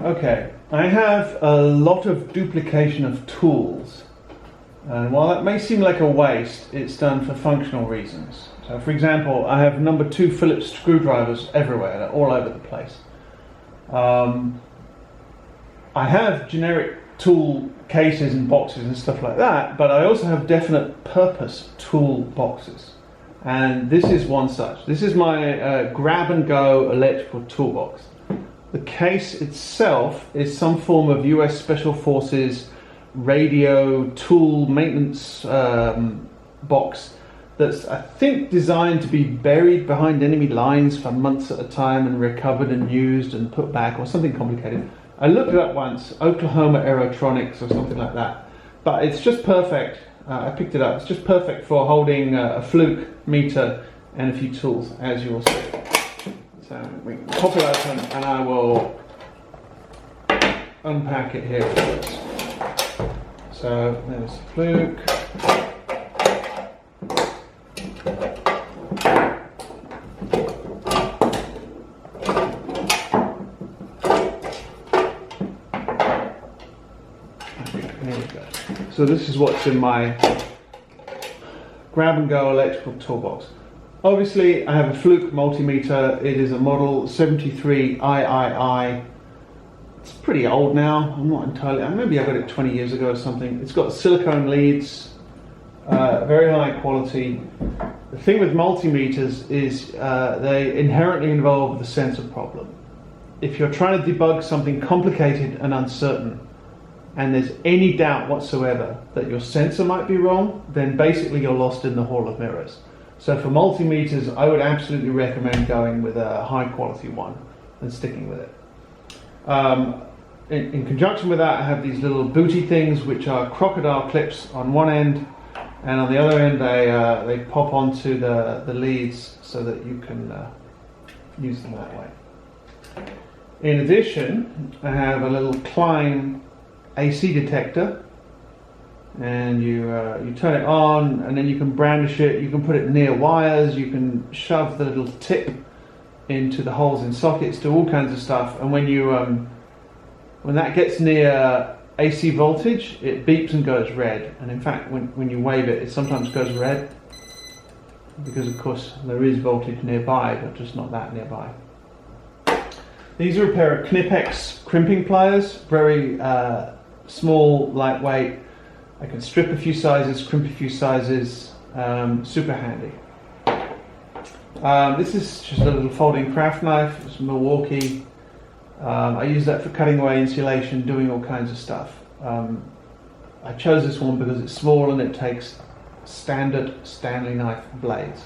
Okay, I have a lot of duplication of tools, and while that may seem like a waste, it's done for functional reasons. So for example, I have number 2 Phillips screwdrivers everywhere, they're all over the place. I have generic tool cases and boxes and stuff like that, but I also have definite purpose tool boxes. And this is one such. This is my grab and go electrical toolbox. The case itself is some form of US Special Forces radio tool maintenance box that's, I think, designed to be buried behind enemy lines for months at a time and recovered and used and put back, or something complicated. I looked it up once, Oklahoma Aerotronics or something like that, but it's just perfect. I picked it up. It's just perfect for holding a Fluke meter and a few tools, as you will see. So we can pop it open and I will unpack it here first. So there's Fluke. So this is what's in my grab and go electrical toolbox. Obviously I have a Fluke multimeter. It is a model 73 III. It's pretty old now. I'm not entirely, maybe I got it 20 years ago or something. It's got silicone leads, very high quality. The thing with multimeters is they inherently involve the sensor problem. If you're trying to debug something complicated and uncertain, and there's any doubt whatsoever that your sensor might be wrong, then basically you're lost in the hall of mirrors. So for multimeters, I would absolutely recommend going with a high quality one and sticking with it. In conjunction with that, I have these little booty things, which are Crocodile Clips on one end, and on the other end they pop onto the leads so that you can use them that way. In addition, I have a little Plying AC detector, and you turn it on, and then you can brandish it. You can put it near wires. You can shove the little tip into the holes in sockets, do all kinds of stuff. And when you when that gets near AC voltage, it beeps and goes red. And in fact, when you wave it, it sometimes goes red because, of course, there is voltage nearby, but just not that nearby. These are a pair of Knipex crimping pliers, very small, lightweight. I can strip a few sizes, crimp a few sizes, super handy. This is just a little folding craft knife. It's Milwaukee. I use that for cutting away insulation, doing all kinds of stuff. I chose this one because it's small and it takes standard Stanley knife blades.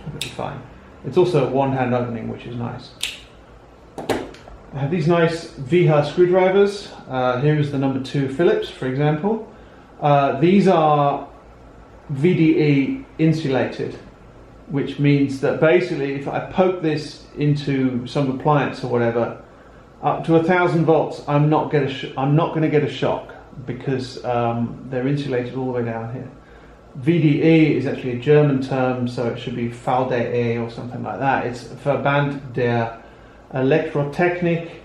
It'll be fine. It's also a one-hand opening, which is nice. I have these nice VH screwdrivers. Here is the number 2 Phillips, for example. These are VDE insulated, which means that basically if I poke this into some appliance or whatever, up to 1,000 volts, I'm not going to get a shock because they're insulated all the way down here. VDE is actually a German term, so it should be VDE or something like that. It's Verband der Elektrotechnik,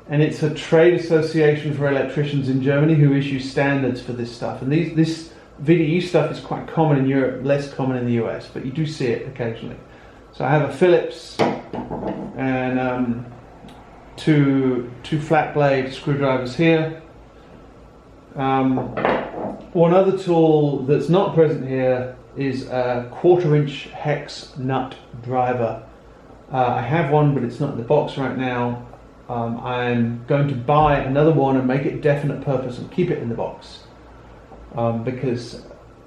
and it's a trade association for electricians in Germany who issue standards for this stuff. And this VDE stuff is quite common in Europe, less common in the US, but you do see it occasionally. So I have a Phillips and two flat blade screwdrivers here. One other tool that's not present here is a 1/4-inch hex nut driver. I have one, but it's not in the box right now. I'm going to buy another one and make it definite purpose and keep it in the box, because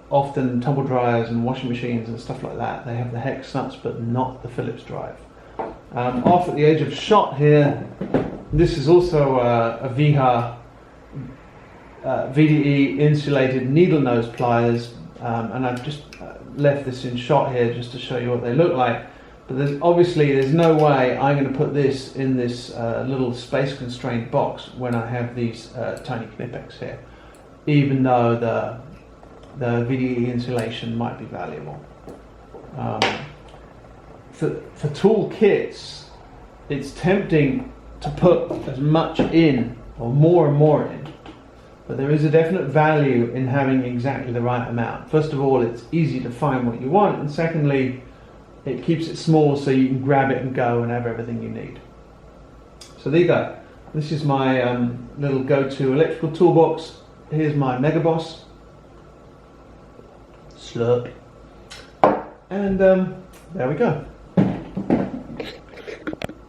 often tumble dryers and washing machines and stuff like that, they have the hex nuts but not the Phillips drive. Off at the edge of shot here, this is also a VDE insulated needle nose pliers, and I've just left this in shot here just to show you what they look like. But there's no way I'm going to put this in this little space constrained box when I have these tiny Knipex here, even though the VDE insulation might be valuable. For tool kits, it's tempting to put as much in, or more and more in, but there is a definite value in having exactly the right amount. First of all, it's easy to find what you want, and secondly, it keeps it small so you can grab it and go and have everything you need. So there you go. This is my little go-to electrical toolbox. Here's my Mega Boss. Slurp. And there we go.